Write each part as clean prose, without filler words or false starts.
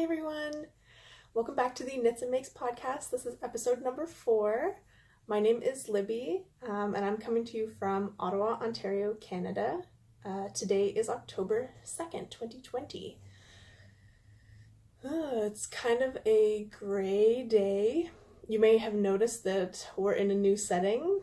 everyone! Welcome back to the Knits and Makes podcast. This is episode number 4. My name is Libby, and I'm coming to you from Ottawa, Ontario, Canada. Today is October 2nd, 2020. It's kind of a gray day. You may have noticed that we're in a new setting,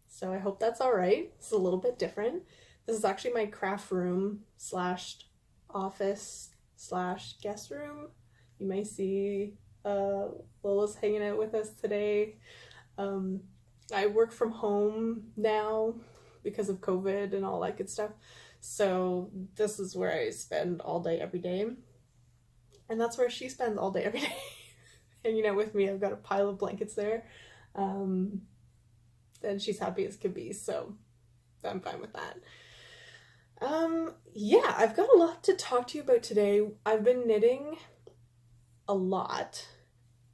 so I hope that's alright. It's a little bit different. This is actually my craft room / office / guest room. You may see Lola's hanging out with us today. I work from home now because of COVID and all that good stuff. So this is where I spend all day every day. And that's where she spends all day every day. Hanging out with me. I've got a pile of blankets there. And she's happy as can be, so I'm fine with that. Yeah, I've got a lot to talk to you about today. I've been knitting a lot,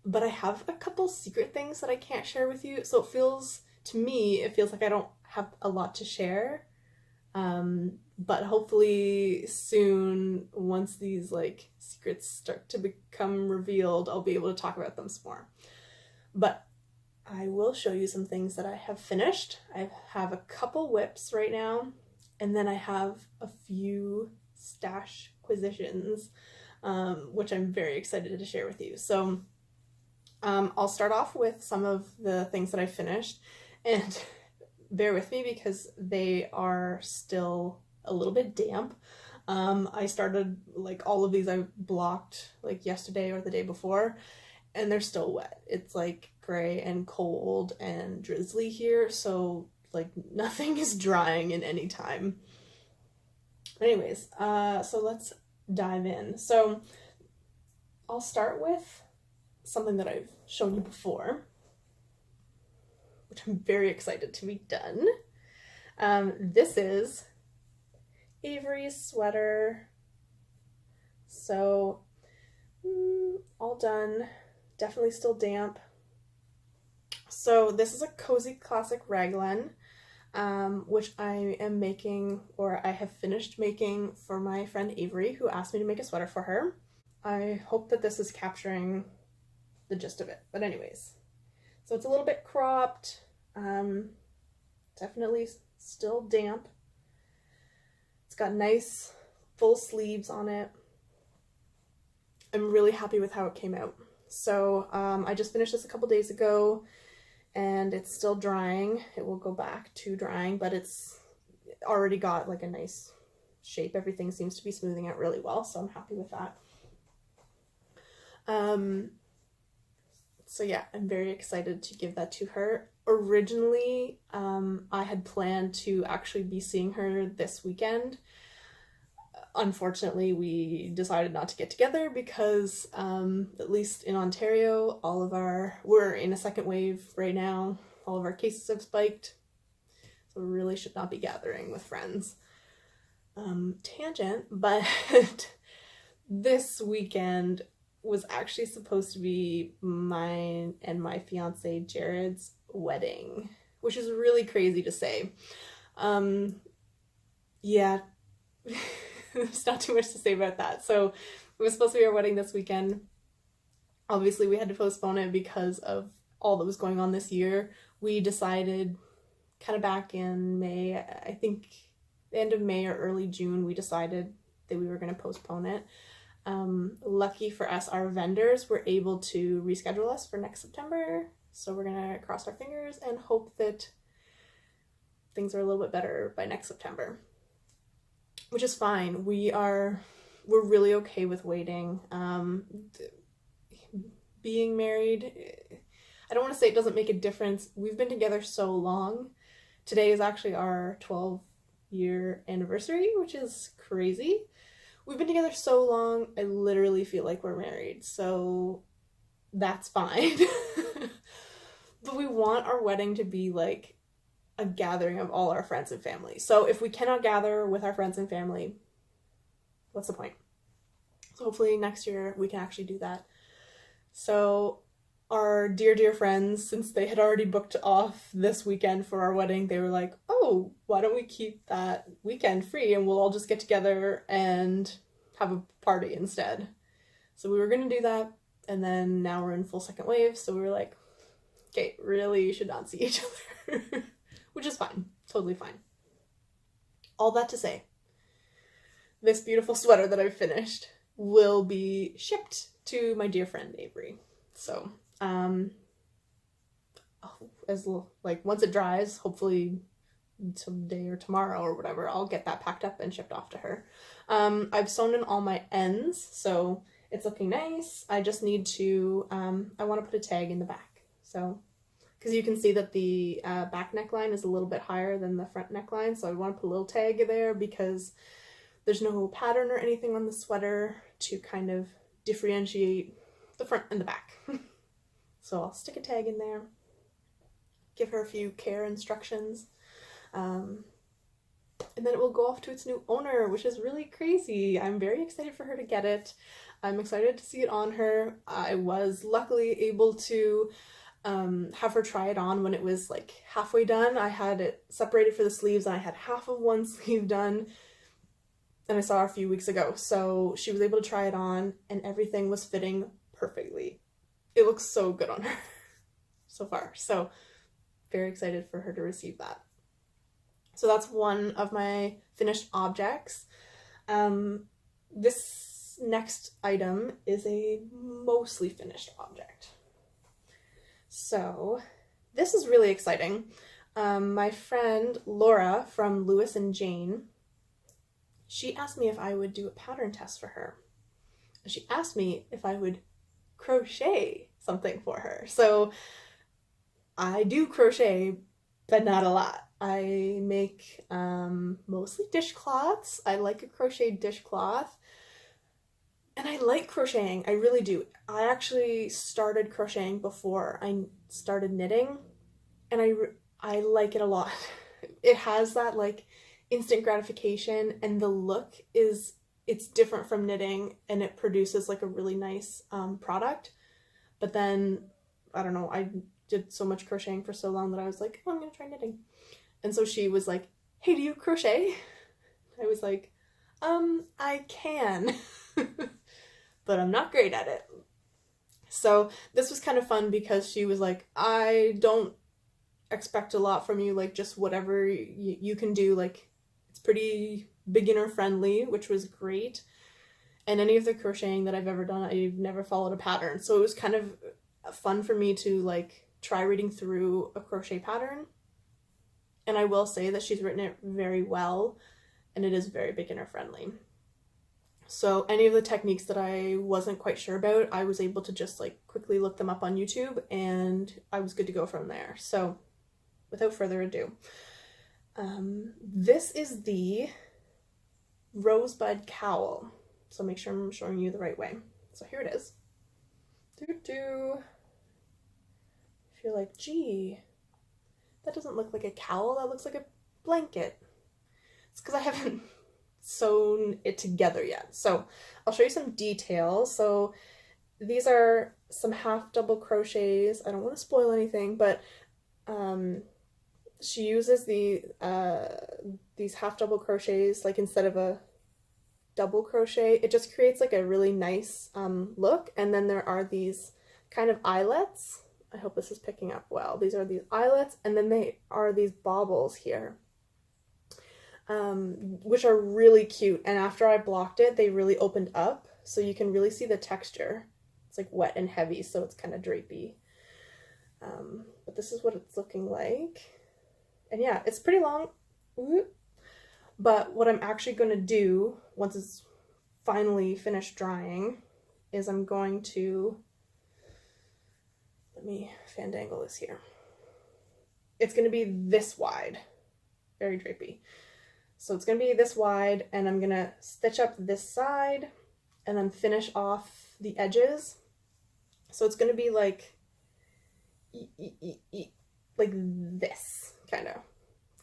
but I have a couple secret things that I can't share with you. So to me, it feels like I don't have a lot to share. But hopefully soon, once these secrets start to become revealed, I'll be able to talk about them some more. But I will show you some things that I have finished. I have a couple whips right now, and then I have a few stash acquisitions, which I'm very excited to share with you. So I'll start off with some of the things that I finished, and bear with me because they are still a little bit damp. I started all of these I blocked yesterday or the day before, and they're still wet. It's gray and cold and drizzly here, so nothing is drying in any time. Anyways, so let's dive in. So I'll start with something that I've shown you before, which I'm very excited to be done. This is Avery's sweater. So all done, definitely still damp. So this is a Cozy Classic raglan, which I am making, or I have finished making for my friend Avery, who asked me to make a sweater for her. I hope that this is capturing the gist of it. But anyways, so it's a little bit cropped, definitely still damp. It's got nice full sleeves on it. I'm really happy with how it came out. So I just finished this a couple days ago, and it's still drying. It will go back to drying, but it's already got a nice shape. Everything seems to be smoothing out really well, so I'm happy with that. So yeah, I'm very excited to give that to her. Originally, I had planned to actually be seeing her this weekend. Unfortunately, we decided not to get together because, at least in Ontario, we're in a second wave right now. All of our cases have spiked, so we really should not be gathering with friends. Tangent, but this weekend was actually supposed to be mine and my fiance Jared's wedding, which is really crazy to say. Yeah. There's not too much to say about that. So it was supposed to be our wedding this weekend. Obviously, we had to postpone it because of all that was going on this year. We decided kind of back in May, I think the end of May or early June, we decided that we were going to postpone it. Lucky for us, our vendors were able to reschedule us for next September. So we're going to cross our fingers and hope that things are a little bit better by next September. Which is fine. We're really okay with waiting. Being married, I don't want to say it doesn't make a difference. We've been together so long. Today is actually our 12-year anniversary, which is crazy. We've been together so long, I literally feel like we're married. So that's fine. But we want our wedding to be a gathering of all our friends and family. So if we cannot gather with our friends and family, what's the point? So hopefully next year we can actually do that. So our dear friends, since they had already booked off this weekend for our wedding, they were like, oh, why don't we keep that weekend free and we'll all just get together and have a party instead. So we were gonna do that, and then now we're in full second wave, so we were like, okay, really should not see each other. Which is fine, totally fine. All that to say, this beautiful sweater that I've finished will be shipped to my dear friend Avery. So, once it dries, hopefully today or tomorrow or whatever, I'll get that packed up and shipped off to her. I've sewn in all my ends, so it's looking nice. I just need to, I want to put a tag in the back. So, because you can see that the back neckline is a little bit higher than the front neckline, so I want to put a little tag there because there's no pattern or anything on the sweater to kind of differentiate the front and the back. So I'll stick a tag in there, give her a few care instructions, and then it will go off to its new owner, which is really crazy. I'm very excited for her to get it. I'm excited to see it on her. I was luckily able to have her try it on when it was like halfway done. I had it separated for the sleeves and I had half of one sleeve done, and I saw her a few weeks ago, so she was able to try it on and everything was fitting perfectly. It looks so good on her so far, so very excited for her to receive that. So that's one of my finished objects. This next item is a mostly finished object. So this is really exciting. My friend Laura from Lewis and Jane, she asked me if I would do a pattern test for her. She asked me if I would crochet something for her. So I do crochet, but not a lot. I make mostly dishcloths. I like a crocheted dishcloth. And I like crocheting, I really do. I actually started crocheting before I started knitting, and I like it a lot. It has that like instant gratification, and the look it's different from knitting, and it produces like a really nice product. But then, I don't know, I did so much crocheting for so long that I was like, oh, I'm gonna try knitting. And so she was like, hey, do you crochet? I was like, I can. But I'm not great at it. So this was kind of fun because she was like, I don't expect a lot from you, like just whatever you can do, like it's pretty beginner friendly, which was great. And any of the crocheting that I've ever done, I've never followed a pattern. So it was kind of fun for me to like try reading through a crochet pattern. And I will say that she's written it very well, and it is very beginner friendly. So any of the techniques that I wasn't quite sure about, I was able to just like quickly look them up on YouTube, and I was good to go from there. So without further ado, this is the Rosebud Cowl. So make sure I'm showing you the right way. So here it is. If you're like, gee, that doesn't look like a cowl, that looks like a blanket. It's because I haven't sewn it together yet. So I'll show you some details. So these are some half double crochets. I don't want to spoil anything, but she uses these half double crochets, like instead of a double crochet. It just creates like a really nice look. And then there are these kind of eyelets. I hope this is picking up well. These are these eyelets, and then they are these baubles here, which are really cute. And after I blocked it, they really opened up, so you can really see the texture. It's like wet and heavy, so it's kind of drapey. But this is what it's looking like. And yeah, it's pretty long. But what I'm actually going to do once it's finally finished drying is I'm going to, let me fandangle this here. It's going to be this wide, very drapey. So it's going to be this wide, and I'm going to stitch up this side and then finish off the edges. So it's going to be like, like this, kind of.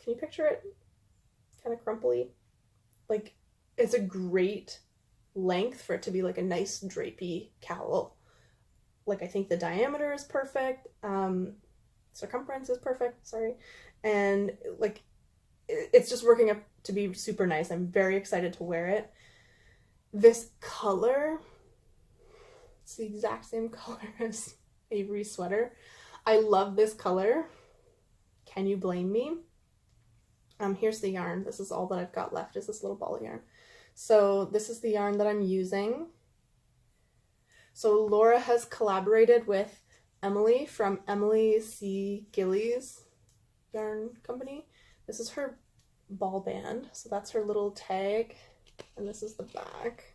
Can you picture it? Kind of crumply. Like, it's a great length for it to be like a nice drapey cowl. Like, I think the diameter is perfect. Circumference is perfect, sorry. And like, it's just working up to be super nice. I'm very excited to wear it. This color, It's the exact same color as Avery's sweater. I love this color. Can you blame me? Here's the yarn. This is all that I've got left, is this little ball of yarn. So this is the yarn that I'm using. So Laura has collaborated with Emily from Emily C. Gillies Yarn Company. This is her ball band. So that's her little tag. And this is the back.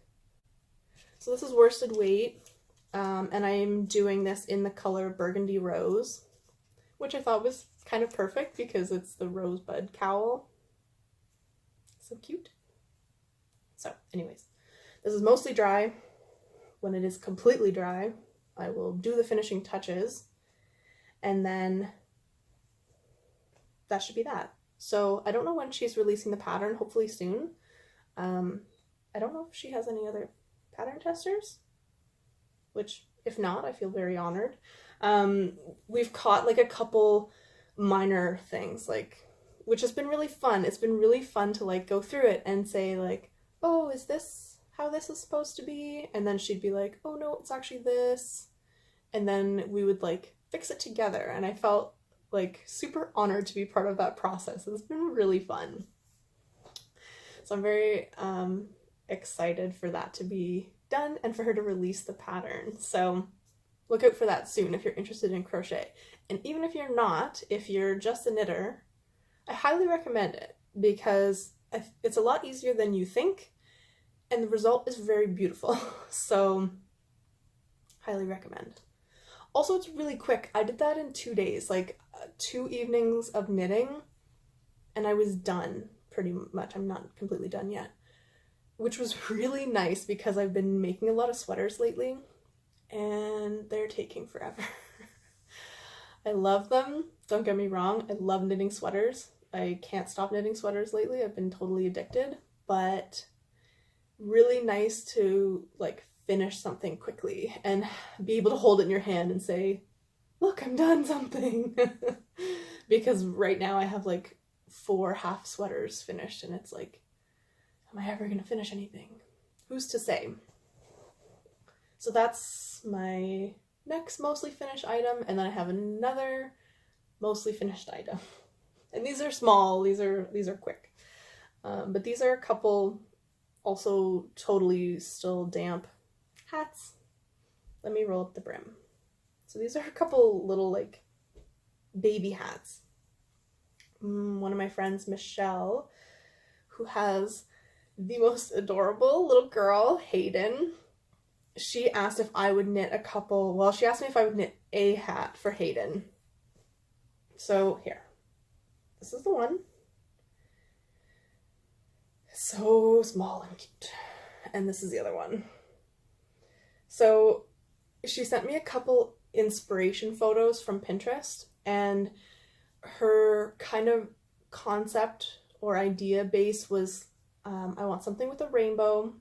So this is worsted weight. And I'm doing this in the color Burgundy Rose, which I thought was kind of perfect because it's the Rosebud Cowl. So cute. So anyways, this is mostly dry. When it is completely dry, I will do the finishing touches, and then that should be that. So I don't know when she's releasing the pattern, hopefully soon. I don't know if she has any other pattern testers, which if not, I feel very honored. We've caught like a couple minor things, like, which has been really fun. It's been really fun to like go through it and say like, oh, is this how this is supposed to be? And then she'd be like, oh no, it's actually this. And then we would like fix it together. And I felt like super honored to be part of that process. It's been really fun. So I'm very excited for that to be done and for her to release the pattern. So look out for that soon if you're interested in crochet. And even if you're not, if you're just a knitter, I highly recommend it because it's a lot easier than you think. And the result is very beautiful. So highly recommend. Also, it's really quick. I did that in 2 days, like 2 evenings of knitting, and I was done pretty much. I'm not completely done yet, which was really nice because I've been making a lot of sweaters lately and they're taking forever. I love them. Don't get me wrong. I love knitting sweaters. I can't stop knitting sweaters lately. I've been totally addicted, but really nice to like finish something quickly and be able to hold it in your hand and say, look, I'm done something. Because right now I have like 4 half sweaters finished and it's like, am I ever gonna finish anything? Who's to say? So that's my next mostly finished item, and then I have another mostly finished item. And these are small, these are quick. But these are a couple also totally still damp hats. Let me roll up the brim. So these are a couple little like baby hats. One of my friends, Michelle, who has the most adorable little girl, Hayden, she asked if I would knit a couple, well, she asked me if I would knit a hat for Hayden. So here, this is the one. So small and cute. And this is the other one. So she sent me a couple inspiration photos from Pinterest, and her kind of concept or idea base was I want something with a rainbow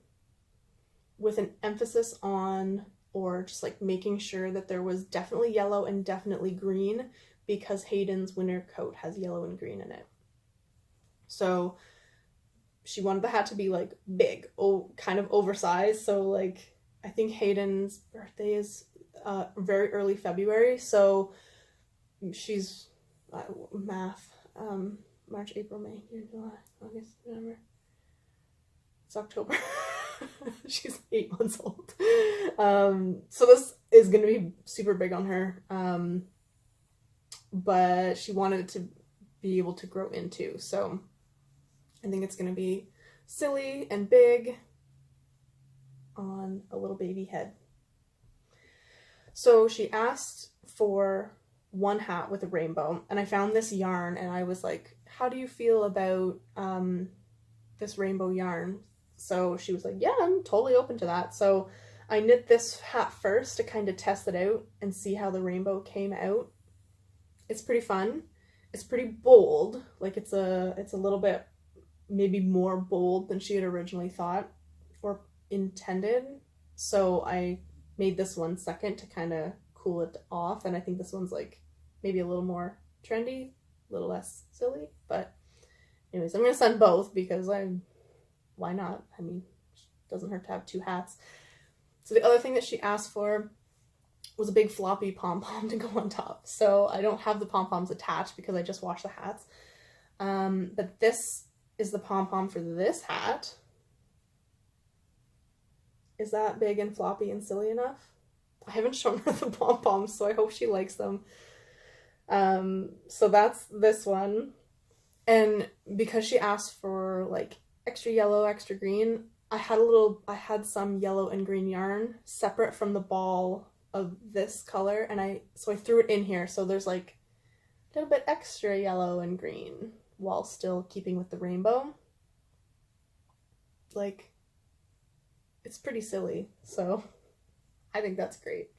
with an emphasis on, or just like making sure that there was definitely yellow and definitely green because Hayden's winter coat has yellow and green in it. So she wanted the hat to be like big, kind of oversized. So like, I think Hayden's birthday is very early February. So she's math, March, April, May, June, July, August, November. It's October. She's 8 months old. So this is going to be super big on her. But she wanted it to be able to grow into. So I think it's going to be silly and big on a little baby head. So she asked for one hat with a rainbow, and I found this yarn and I was like, how do you feel about this rainbow yarn? So she was like, yeah, I'm totally open to that. So I knit this hat first to kind of test it out and see how the rainbow came out. It's pretty fun. It's pretty bold. Like it's a little bit maybe more bold than she had originally thought or intended. So I made this one second to kind of cool it off, and I think this one's like maybe a little more trendy, a little less silly. But anyways, I'm gonna send both because why not? I mean, it doesn't hurt to have 2 hats. So the other thing that she asked for was a big floppy pom-pom to go on top. So I don't have the pom-poms attached because I just washed the hats. But this is the pom-pom for this hat. Is that big and floppy and silly enough? I haven't shown her the pom-poms, so I hope she likes them. So that's this one. And because she asked for like extra yellow, extra green, I had some yellow and green yarn separate from the ball of this color, and so I threw it in here, so there's like a little bit extra yellow and green while still keeping with the rainbow. Like, it's pretty silly, so I think that's great.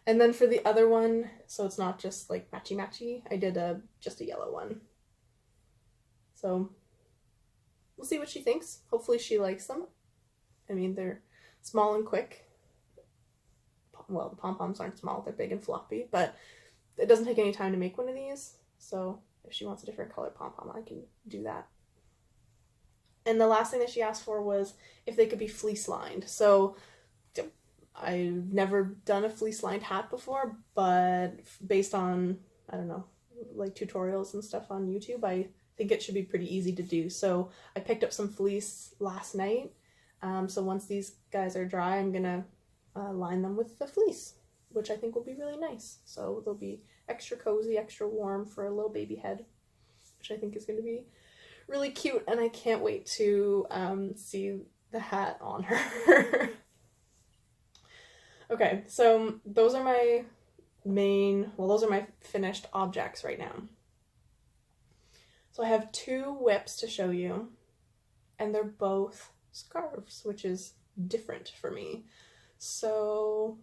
And then for the other one, so it's not just like matchy-matchy, I did just a yellow one. So we'll see what she thinks. Hopefully she likes them. I mean, they're small and quick. Well, the pom-poms aren't small, they're big and floppy, but it doesn't take any time to make one of these. So if she wants a different color pom-pom, I can do that. And the last thing that she asked for was if they could be fleece lined. So I've never done a fleece lined hat before, but based on, I don't know, like tutorials and stuff on YouTube, I think it should be pretty easy to do. So I picked up some fleece last night. So once these guys are dry, I'm gonna line them with the fleece, which I think will be really nice. So they'll be extra cozy, extra warm for a little baby head, which I think is going to be really cute, and I can't wait to see the hat on her. Okay, so those are my those are my finished objects right now. So I have 2 whips to show you, and they're both scarves, which is different for me. So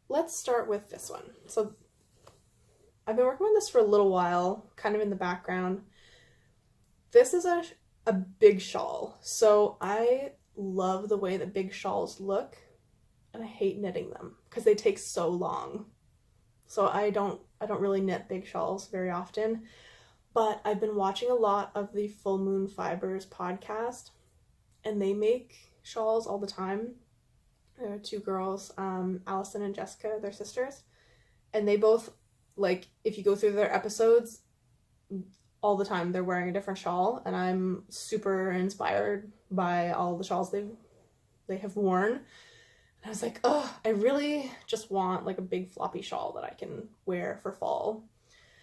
let's start with this one. So I've been working on this for a little while, kind of in the background. This is a big shawl. So I love the way that big shawls look, and I hate knitting them because they take so long. So I don't really knit big shawls very often, but I've been watching a lot of the Full Moon Fibres podcast, and they make shawls all the time. There are 2 girls, Allison and Jessica, they're sisters, and they both, like, if you go through their episodes, all the time they're wearing a different shawl, and I'm super inspired by all the shawls they have worn. And I was like, oh, I really just want like a big floppy shawl that I can wear for fall.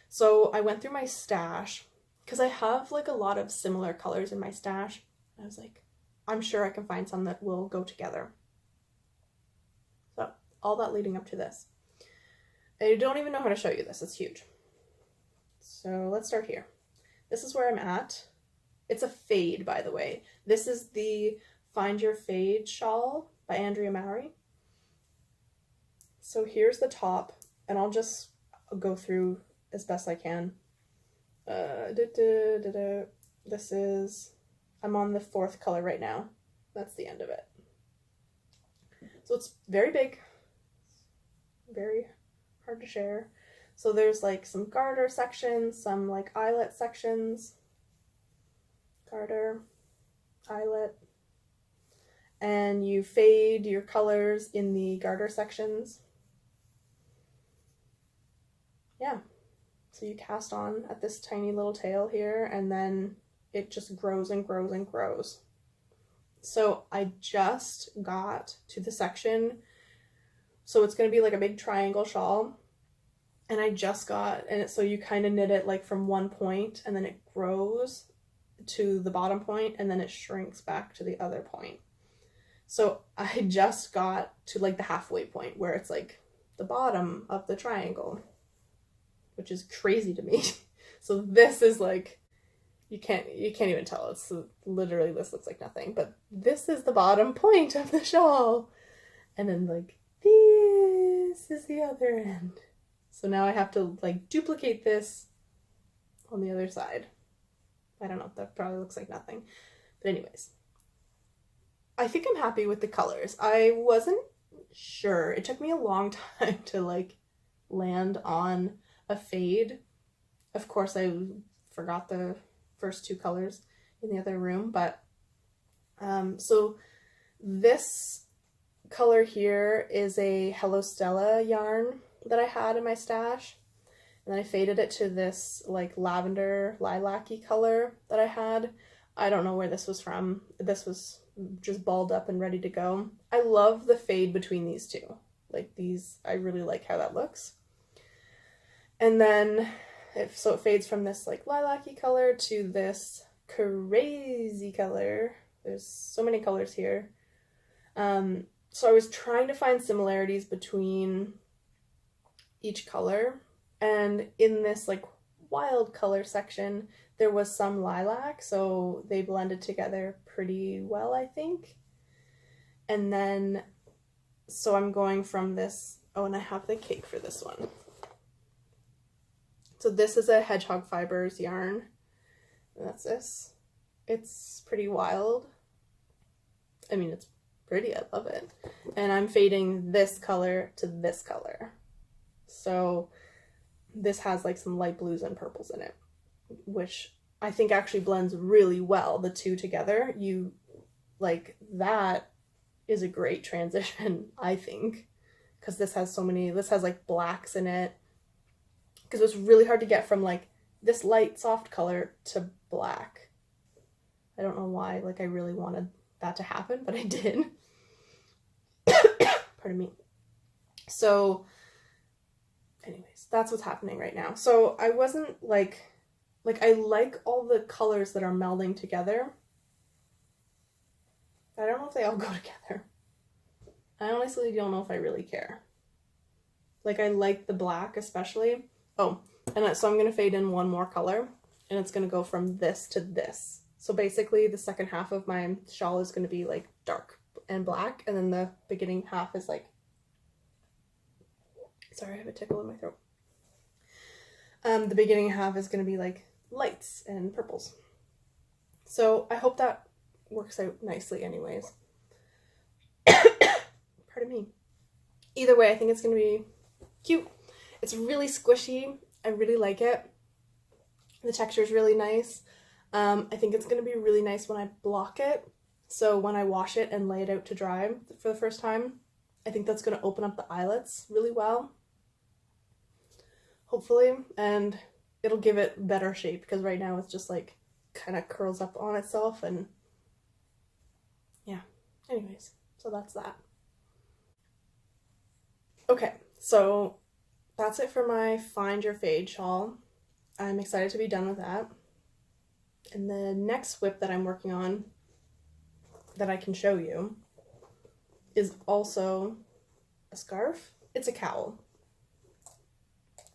So I went through my stash, because I have like a lot of similar colors in my stash. I was like, I'm sure I can find some that will go together. So all that leading up to this. I don't even know how to show you this. It's huge. So let's start here. This is where I'm at. It's a fade, by the way. This is the Find Your Fade shawl by Andrea Mowry. So here's the top, and I'll just go through as best I can. This is, I'm on the 4th color right now. That's the end of it. So it's very big, very hard to share. So there's like some garter sections, some like eyelet sections, garter, eyelet, and you fade your colors in the garter sections. Yeah, so you cast on at this tiny little tail here, and then it just grows and grows and grows. So I just got to the section, so it's going to be like a big triangle shawl, and I just got, and so you kind of knit it like from one point, and then it grows to the bottom point, and then it shrinks back to the other point. So I just got to like the halfway point where it's like the bottom of the triangle, which is crazy to me. So this is like, you can't even tell. It's literally, this looks like nothing, but this is the bottom point of the shawl. And then like, this is the other end. So now I have to like duplicate this on the other side. I don't know, that probably looks like nothing. But anyways, I think I'm happy with the colors. I wasn't sure. It took me a long time to like land on a fade. Of course, I forgot the first 2 colors in the other room, but so this color here is a Hello Stella yarn that I had in my stash. And then I faded it to this like lavender lilac-y color that I had. I don't know where this was from. This was just balled up and ready to go. I love the fade between these two. Like these, I really like how that looks. And then, it fades from this like lilac-y color to this crazy color. There's so many colors here. So I was trying to find similarities between each color. And in this like wild color section, there was some lilac, so they blended together pretty well, I think. And then, so I'm going from this, oh, and I have the cake for this one. So this is a Hedgehog Fibres yarn, and that's this. It's pretty wild. I mean, it's pretty, I love it. And I'm fading this color to this color. So this has like some light blues and purples in it, which I think actually blends really well, the two together. You, like, that is a great transition, I think, because this has so many, this has like blacks in it, because it was really hard to get from like this light soft color to black. I don't know why, like I really wanted that to happen, but I did. Pardon me. So anyways, that's what's happening right now. So I wasn't like I like all the colors that are melding together. I don't know if they all go together. I honestly don't know if I really care. Like I like the black especially. Oh, and so I'm going to fade in one more color, and it's going to go from this to this. So basically the second half of my shawl is going to be like dark and black, and then the beginning half is like, sorry, I have a tickle in my throat. The beginning half is going to be like lights and purples. So I hope that works out nicely anyways. Pardon me. Either way, I think it's going to be cute. It's really squishy. I really like it. The texture is really nice. I think it's going to be really nice when I block it. So when I wash it and lay it out to dry for the first time, I think that's going to open up the eyelets really well. Hopefully. And it'll give it better shape, because right now it's just like kind of curls up on itself, and yeah. Anyways, so that's that. Okay, so that's it for my Find Your Fade shawl. I'm excited to be done with that. And the next whip that I'm working on that I can show you is also a scarf. It's a cowl.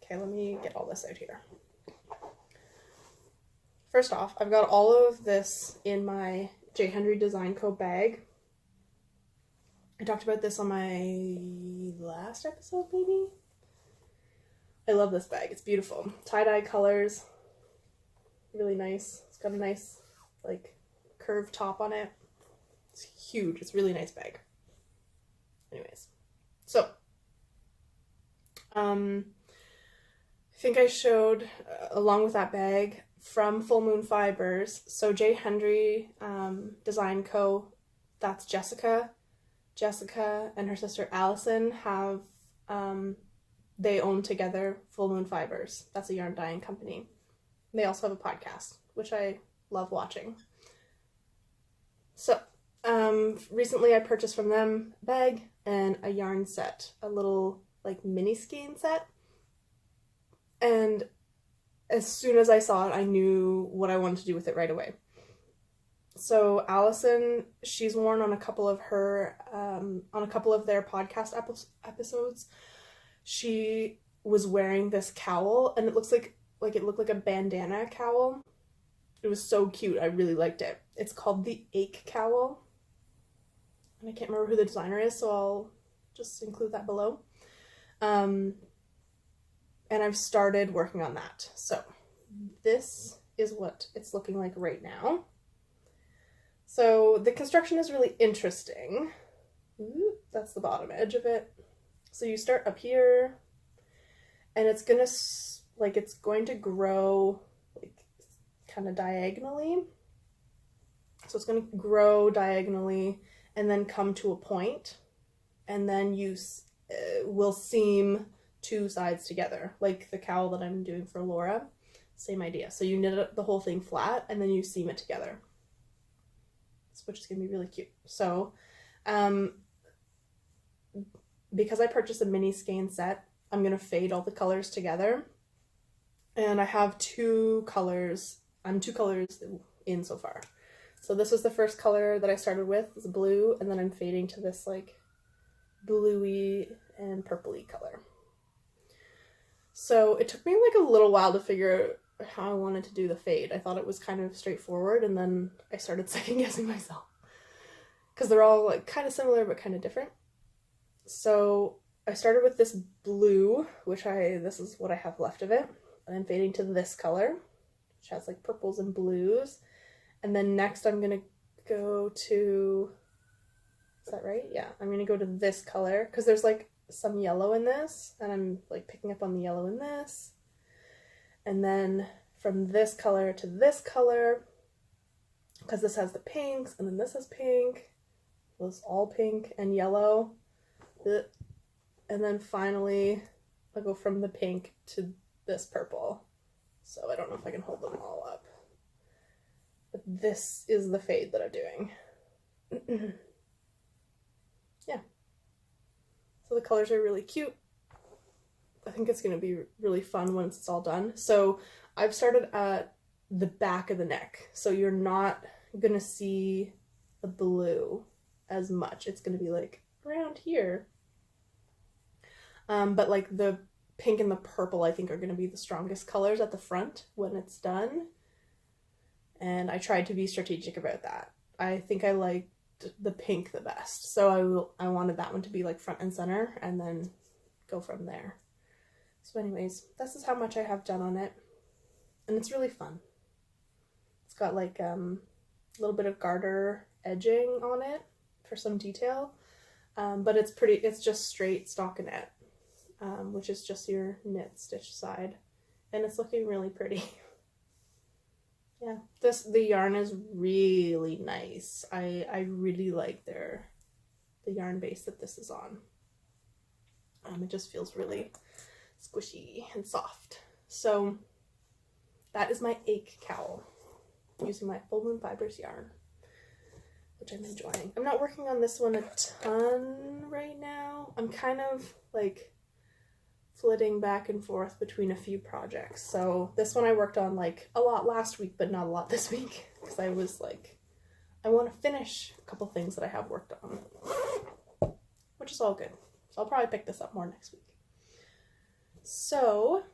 Okay, let me get all this out here. First off, I've got all of this in my J. Henry Design Co. bag. I talked about this on my last episode, maybe? I love this bag. It's beautiful. Tie-dye colors. Really nice. It's got a nice, like, curved top on it. It's huge. It's a really nice bag. Anyways. So, I think I showed, along with that bag, from Full Moon Fibres. So J. Henry Design Co., that's Jessica. Jessica and her sister Allison have, they own together Full Moon Fibres. That's a yarn dyeing company. They also have a podcast, which I love watching. So, recently I purchased from them a bag and a yarn set, a little like mini skein set. And as soon as I saw it, I knew what I wanted to do with it right away. So Allison, she's worn on a couple of her, on a couple of their podcast episodes. She was wearing this cowl, and it looks like it looked like a bandana cowl. It was so cute. I really liked it. It's called the Ache Cowl. And I can't remember who the designer is, so I'll just include that below. And I've started working on that. So this is what it's looking like right now. So the construction is really interesting. Ooh, that's the bottom edge of it. So you start up here, and it's going to grow like kind of diagonally. So it's going to grow diagonally and then come to a point. and then you will seam two sides together, like the cowl that I'm doing for Laura. Same idea. So you knit the whole thing flat and then you seam it together, which is going to be really cute. So because I purchased a mini skein set, I'm going to fade all the colors together. And I have two colors. I'm 2 colors in so far. So this was the first color that I started with, is blue, and then I'm fading to this like bluey and purpley color. So it took me like a little while to figure out how I wanted to do the fade. I thought it was kind of straightforward, and then I started second guessing myself because they're all like kind of similar but kind of different. So I started with this blue, which this is what I have left of it, and I'm fading to this color, which has like purples and blues. And then next I'm gonna go to, is that right? Yeah, I'm gonna go to this color because there's like some yellow in this, and I'm like picking up on the yellow in this. And then from this color to this color, because this has the pinks, and then this has pink, this all pink and yellow. And then finally I'll go from the pink to this purple. So I don't know if I can hold them all up. But this is the fade that I'm doing. Yeah. So the colors are really cute. I think it's going to be really fun once it's all done. So I've started at the back of the neck. So you're not going to see the blue as much. It's going to be like around here. But like the pink and the purple I think are going to be the strongest colors at the front when it's done. And I tried to be strategic about that. I think I liked the pink the best. So I wanted that one to be like front and center and then go from there. So anyways, this is how much I have done on it. And it's really fun. It's got like a little bit of garter edging on it for some detail. But it's just straight stockinette, which is just your knit stitch side. And it's looking really pretty. Yeah, the yarn is really nice. I really like the yarn base that this is on. It just feels really squishy and soft. So that is my ache cowl using my Full Moon Fibres yarn, which I'm enjoying. I'm not working on this one a ton right now. I'm kind of like flitting back and forth between a few projects. So this one I worked on like a lot last week, but not a lot this week, because I was like, I want to finish a couple things that I have worked on, which is all good. So I'll probably pick this up more next week. So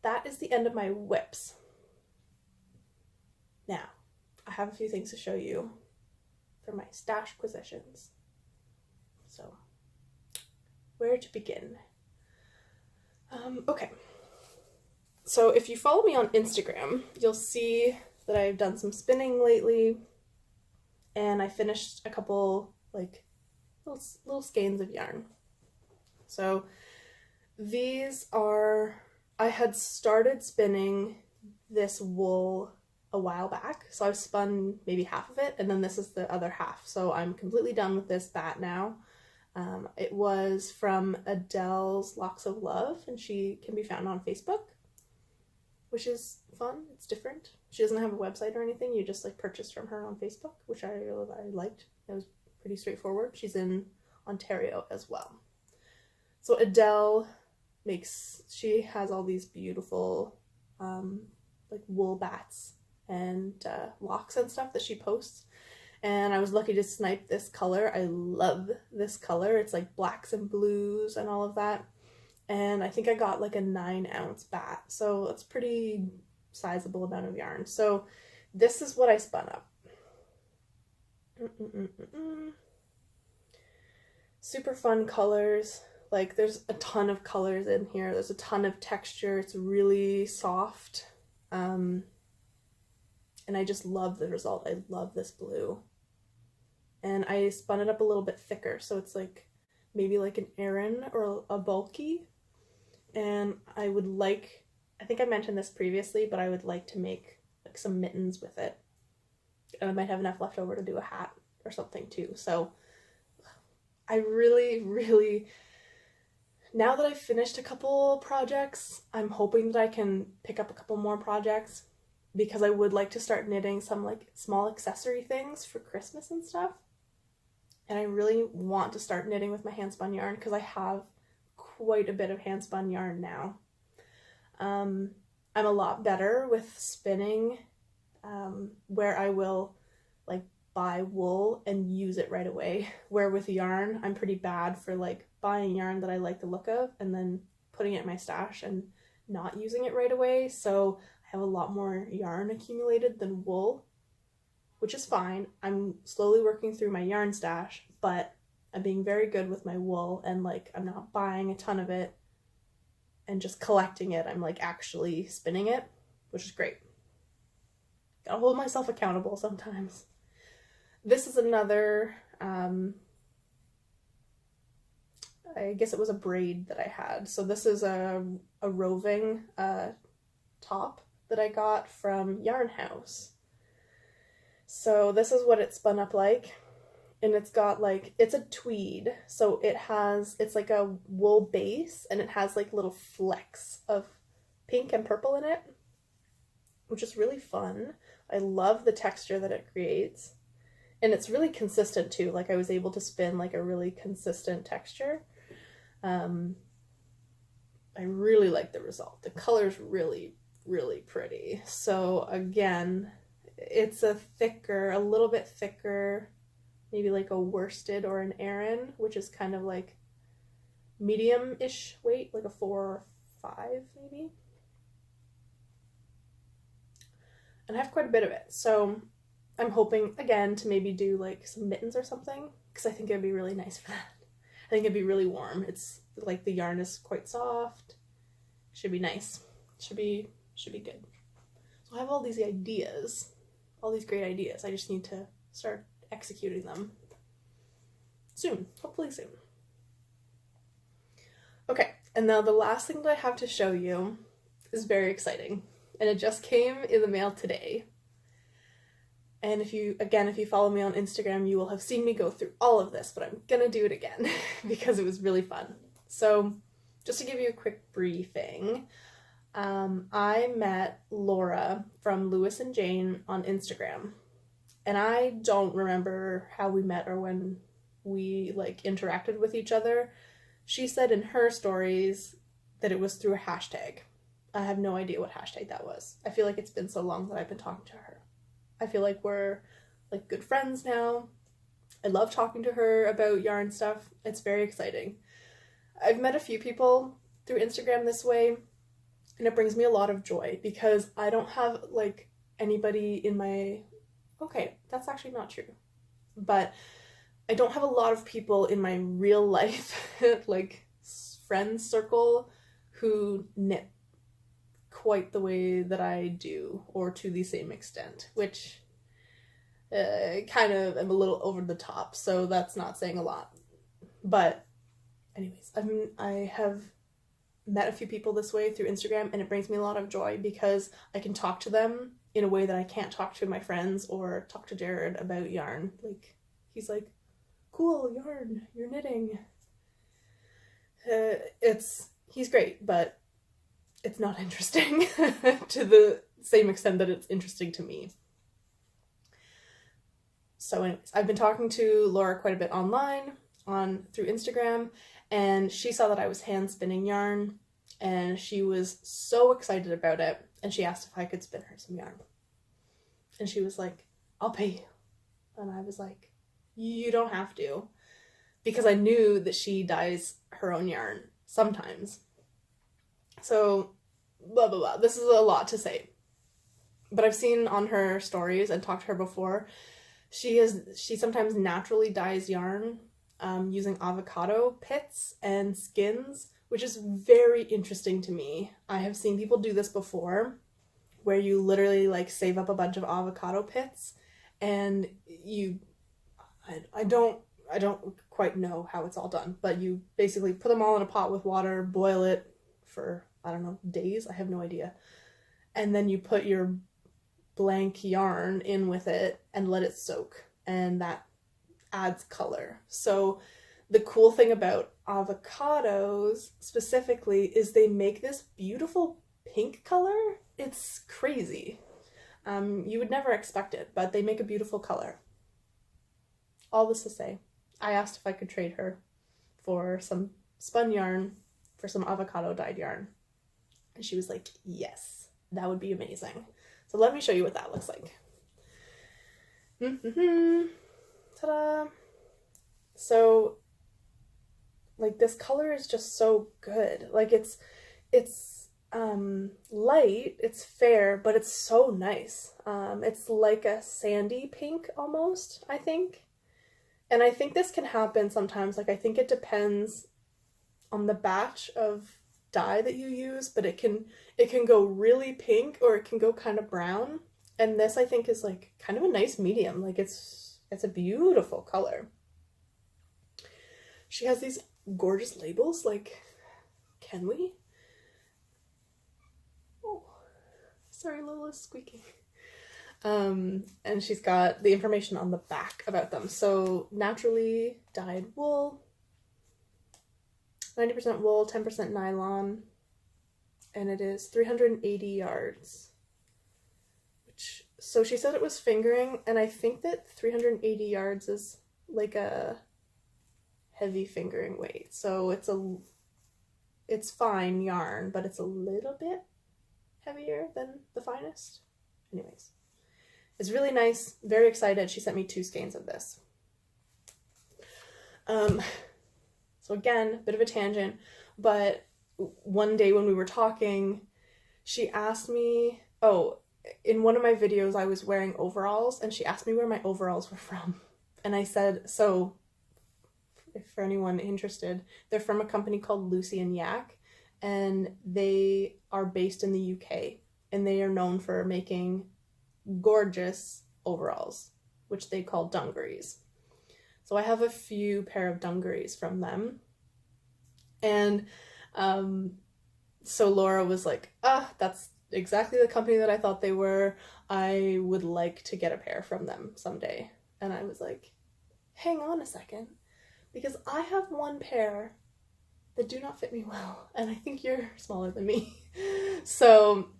that is the end of my whips. Now, I have a few things to show you for my stash positions. So, where to begin? Okay, so if you follow me on Instagram, you'll see that I've done some spinning lately, and I finished a couple like little skeins of yarn. So these are, I had started spinning this wool a while back, so I've spun maybe half of it, and then this is the other half, so I'm completely done with this bat now. It was from Adele's Locks of Love, and she can be found on Facebook, which is fun. It's different. She doesn't have a website or anything. You just like purchase from her on Facebook, which I liked. It was pretty straightforward. She's in Ontario as well. So Adele she has all these beautiful like wool bats and locks and stuff that she posts. And I was lucky to snipe this color. I love this color. It's like blacks and blues and all of that. And I think I got like a 9-ounce bat. So that's pretty sizable amount of yarn. So this is what I spun up. Super fun colors. Like there's a ton of colors in here. There's a ton of texture. It's really soft. And I just love the result. I love this blue. And I spun it up a little bit thicker, so it's like maybe like an Aran or a bulky. And I would like, I think I mentioned this previously, but I would like to make like some mittens with it. And I might have enough left over to do a hat or something too. So I really, really, now that I've finished a couple projects, I'm hoping that I can pick up a couple more projects because I would like to start knitting some like small accessory things for Christmas and stuff. And I really want to start knitting with my hand spun yarn because I have quite a bit of hand spun yarn now. I'm a lot better with spinning, where I will like buy wool and use it right away. Where with yarn, I'm pretty bad for like buying yarn that I like the look of and then putting it in my stash and not using it right away. So I have a lot more yarn accumulated than wool, which is fine. I'm slowly working through my yarn stash, but I'm being very good with my wool and like I'm not buying a ton of it and just collecting it. I'm like actually spinning it, which is great. Gotta hold myself accountable sometimes. This is another, I guess it was a braid that I had. So this is a roving top that I got from Yarn House. So this is what it spun up like. And it's got like, it's a tweed. So it's like a wool base and it has like little flecks of pink and purple in it, which is really fun. I love the texture that it creates. And it's really consistent too. Like I was able to spin like a really consistent texture. I really like the result. The color's really, really pretty. So again, it's a little bit thicker, maybe like a worsted or an Aran, which is kind of like medium-ish weight, like a 4 or 5 maybe. And I have quite a bit of it. So I'm hoping, again, to maybe do like some mittens or something, because I think it'd be really nice for that. I think it'd be really warm. It's like the yarn is quite soft. Should be nice. Should be good. So I have all these ideas, all these great ideas. I just need to start executing them soon, hopefully soon. Okay, and now the last thing that I have to show you is very exciting, and it just came in the mail today. And if you follow me on Instagram, you will have seen me go through all of this, but I'm gonna do it again because it was really fun. So just to give you a quick briefing, I met Laura from Lewis and Jane on Instagram, and I don't remember how we met or when we like interacted with each other. She said in her stories that it was through a hashtag. I have no idea what hashtag that was. I feel like it's been so long that I've been talking to her. I feel like we're like good friends now. I love talking to her about yarn stuff. It's very exciting. I've met a few people through Instagram this way, and it brings me a lot of joy because I don't have like anybody in my... Okay, that's actually not true. But I don't have a lot of people in my real life, like friends circle, who knit quite the way that I do, or to the same extent, which kind of am a little over the top, so that's not saying a lot. But anyways, I have met a few people this way through Instagram, and it brings me a lot of joy because I can talk to them in a way that I can't talk to my friends or talk to Jared about yarn. Like, he's like, cool, yarn, you're knitting. He's great, but it's not interesting to the same extent that it's interesting to me. So anyways, I've been talking to Laura quite a bit online, through Instagram, and she saw that I was hand spinning yarn, and she was so excited about it, and she asked if I could spin her some yarn. And she was like, I'll pay you. And I was like, you don't have to, because I knew that she dyes her own yarn sometimes. So, blah, blah, blah. This is a lot to say. But I've seen on her stories and talked to her before, she sometimes naturally dyes yarn using avocado pits and skins, which is very interesting to me. I have seen people do this before, where you literally like save up a bunch of avocado pits, and I don't quite know how it's all done, but you basically put them all in a pot with water, boil it for, I don't know, days, I have no idea. And then you put your blank yarn in with it and let it soak, and that adds color. So the cool thing about avocados specifically is they make this beautiful pink color. It's crazy. You would never expect it, but they make a beautiful color. All this to say, I asked if I could trade her for some spun yarn for some avocado dyed yarn. And she was like, yes, that would be amazing. So let me show you what that looks like. Ta-da! So, like, this color is just so good. Like, it's light, it's fair, but it's so nice. It's like a sandy pink almost, I think. And I think this can happen sometimes. Like, I think it depends on the batch of dye that you use, but it can go really pink or it can go kind of brown. And this, I think, is like kind of a nice medium. Like, it's a beautiful color. She has these gorgeous labels. Like, can we? Oh, sorry, Lola's squeaking. And she's got the information on the back about them. So, naturally dyed wool, 90% wool, 10% nylon, and it is 380 yards. So she said it was fingering, and I think that 380 yards is like a heavy fingering weight. So it's fine yarn, but it's a little bit heavier than the finest. Anyways, it's really nice. Very excited. She sent me 2 skeins of this. So again, bit of a tangent, but one day when we were talking, she asked me, in one of my videos I was wearing overalls, and she asked me where my overalls were from. And I said, so, if for anyone interested, they're from a company called Lucy and Yak, and they are based in the UK, and they are known for making gorgeous overalls, which they call dungarees. So I have a few pair of dungarees from them. And so Laura was like, that's exactly the company that I thought they were. I would like to get a pair from them someday. And I was like, hang on a second, because I have one pair that do not fit me well, and I think you're smaller than me. So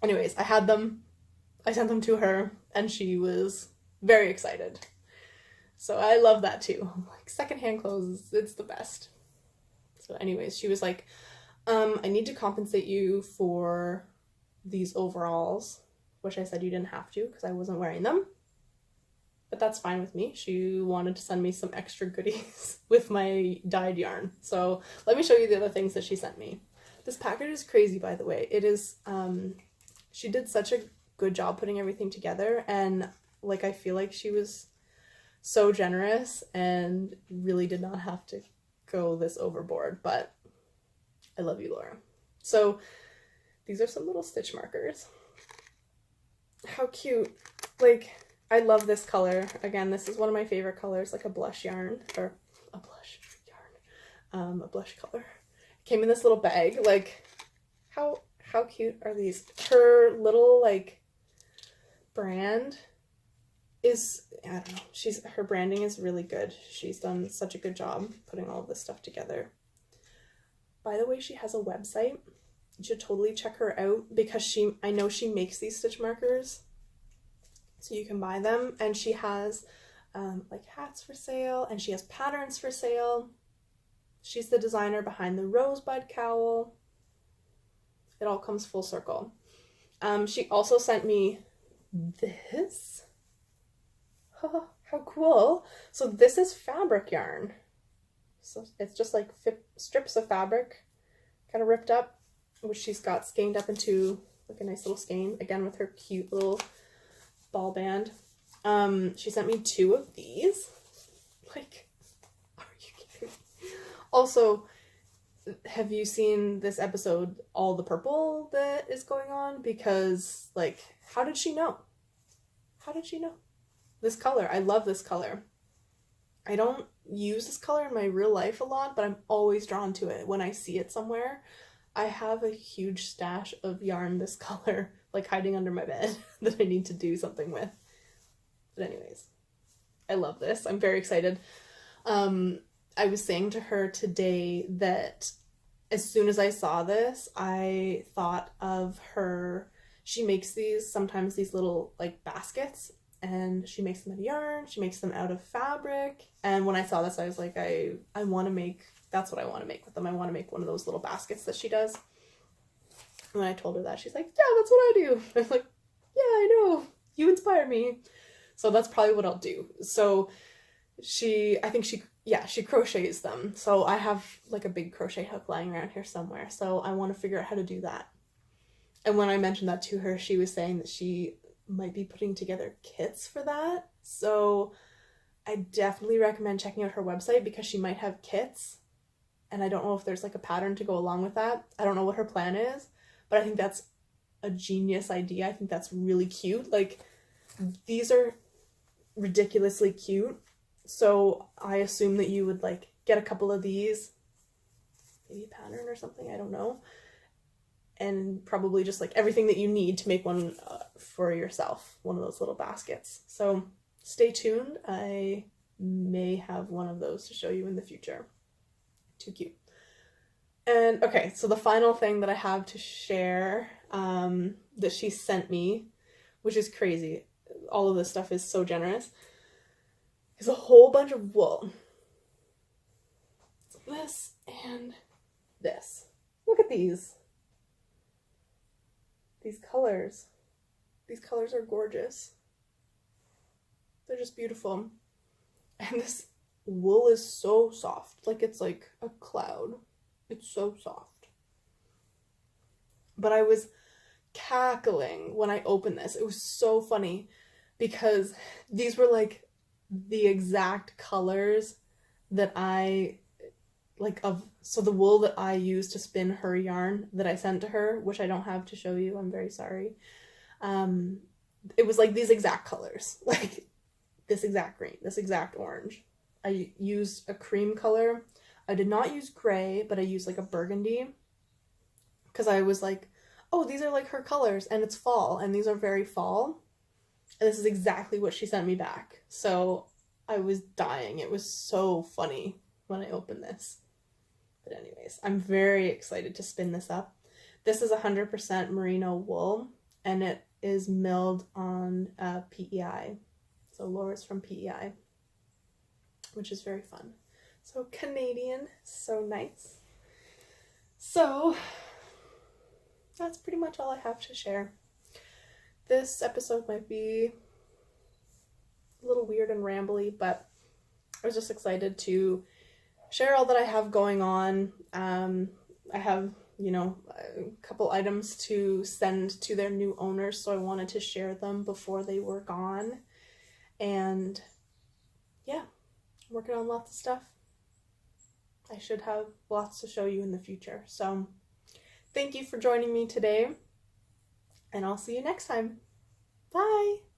anyways, I had them. I sent them to her, and she was very excited. So I love that too. Like, secondhand clothes, it's the best. So anyways, she was like, I need to compensate you for these overalls, which I said you didn't have to because I wasn't wearing them. But that's fine with me. She wanted to send me some extra goodies with my dyed yarn. So let me show you the other things that she sent me. This package is crazy, by the way. It is, she did such a good job putting everything together, and like, I feel like she was so generous and really did not have to go this overboard, but I love you, Laura. So these are some little stitch markers. How cute. Like, I love this color. Again, this is one of my favorite colors, like a blush yarn, or a blush yarn, a blush color. It came in this little bag. Like, how cute are these? Her little, like, brand is, I don't know, her branding is really good. She's done such a good job putting all of this stuff together. By the way, she has a website. You should totally check her out, because I know she makes these stitch markers, so you can buy them, and she has like hats for sale, and she has patterns for sale. She's the designer behind the Rosebud Cowl. It all comes full circle. She also sent me this. How cool. So this is fabric yarn. So it's just like strips of fabric kind of ripped up, which she's got skeined up into like a nice little skein, again with her cute little ball band. She sent me 2 of these. Like, are you kidding me? Also, have you seen this episode, All the Purple, that is going on? Because, like, how did she know? How did she know? This color, I love this color. I don't use this color in my real life a lot, but I'm always drawn to it when I see it somewhere. I have a huge stash of yarn this color, like, hiding under my bed that I need to do something with. But anyways, I love this. I'm very excited. I was saying to her today that as soon as I saw this, I thought of her. She makes sometimes these little like baskets, and she makes them out of yarn, she makes them out of fabric. And when I saw this, I was like, I want to make, that's what I want to make with them. I want to make one of those little baskets that she does. And when I told her that, she's like, yeah, that's what I do. I was like, yeah, I know. You inspire me. So that's probably what I'll do. So she crochets them. So I have like a big crochet hook lying around here somewhere. So I want to figure out how to do that. And when I mentioned that to her, she was saying that she might be putting together kits for that. So I definitely recommend checking out her website because she might have kits. And I don't know if there's like a pattern to go along with that. I don't know what her plan is, but I think that's a genius idea. I think that's really cute. Like, these are ridiculously cute. So I assume that you would like get a couple of these, maybe a pattern or something, I don't know. And probably just like everything that you need to make one for yourself, one of those little baskets. So stay tuned. I may have one of those to show you in the future. Too cute. And okay, so the final thing that I have to share that she sent me, which is crazy. All of this stuff is so generous. Is a whole bunch of wool. So this and this. Look at these. These colors. These colors are gorgeous. They're just beautiful. And this wool is so soft. Like, it's like a cloud. It's so soft. But I was cackling when I opened this. It was so funny because these were like the exact colors that I like of, so the wool that I used to spin her yarn that I sent to her, which I don't have to show you, I'm very sorry. It was like these exact colors, like this exact green, this exact orange. I used a cream color. I did not use gray, but I used like a burgundy because I was like, oh, these are like her colors and it's fall and these are very fall. And this is exactly what she sent me back. So I was dying. It was so funny when I opened this. But anyways, I'm very excited to spin this up. This is 100% merino wool and it is milled on PEI. So Laura's from PEI, which is very fun. So Canadian, so nice. So that's pretty much all I have to share. This episode might be a little weird and rambly, but I was just excited to share all that I have going on. I have, a couple items to send to their new owners, so I wanted to share them before they were gone. And yeah, I'm working on lots of stuff. I should have lots to show you in the future. So thank you for joining me today, and I'll see you next time. Bye!